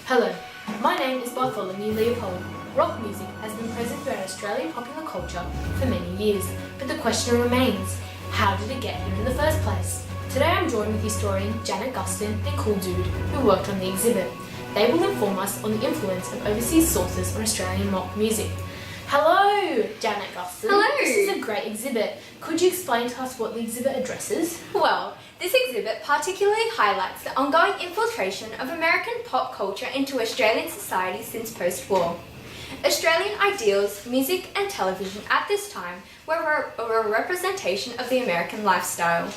Hello, my name is Bartholomew Leopold. Rock music has been present throughout Australian popular culture for many years, but the question remains, how did it get here in the first place? Today I'm joined with historian Janet Gustin and Kool who worked on the exhibit. They will inform us on the influence of overseas sources on Australian rock music. Hello, Janet Gustin. Hello. This is a great exhibit. Could you explain to us what the exhibit addresses? Well, this exhibit particularly highlights the ongoing infiltration of American pop culture into Australian society since post-war. Australian ideals, music and television at this time were a representation of the American lifestyle.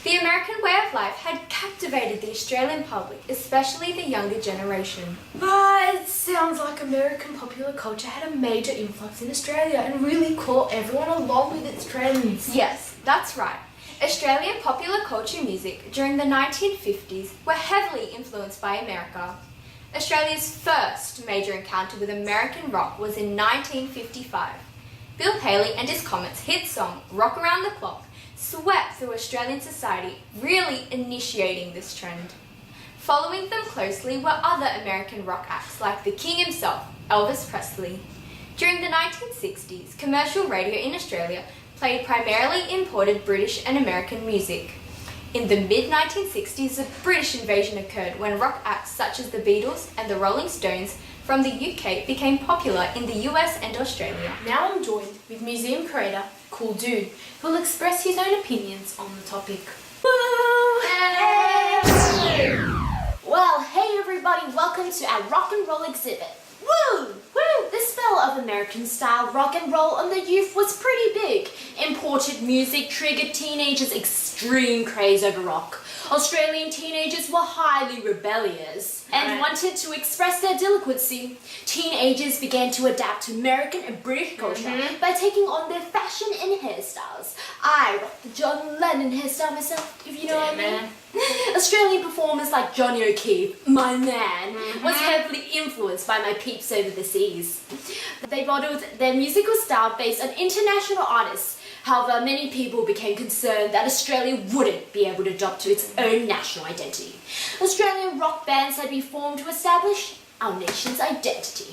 The American way of life had captivated the Australian public, especially the younger generation. It sounds like American popular culture had a major influx in Australia and really caught everyone along with its trends. Yes, that's right. Australian popular culture music during the 1950s were heavily influenced by America. Australia's first major encounter with American rock was in 1955. Bill Haley and his Comets' hit song Rock Around the Clock swept through Australian society, really initiating this trend. Following them closely were other American rock acts like the King himself, Elvis Presley. During the 1960s, commercial radio in Australia played primarily imported British and American music. In the mid-1960s, a British invasion occurred when rock acts such as the Beatles and the Rolling Stones from the UK became popular in the US and Australia. Now I'm joined with museum curator Kool who will express his own opinions on the topic. Well, hey everybody, welcome to our rock and roll exhibit. Woo! Woo! The spell of American-style rock and roll on the youth was pretty big. Imported music triggered teenagers' extreme craze over rock. Australian teenagers were highly rebellious and wanted to express their delinquency. Teenagers began to adapt to American and British culture by taking on their fashion and hairstyles. I rocked the John Lennon hairstyle myself, if you know what I mean. Australian performers like Johnny O'Keefe, my man, was heavily influenced by my peeps over the seas. They modeled their musical style based on international artists. However, many people became concerned that Australia wouldn't be able to adopt to its own national identity. Australian rock bands had been formed to establish our nation's identity.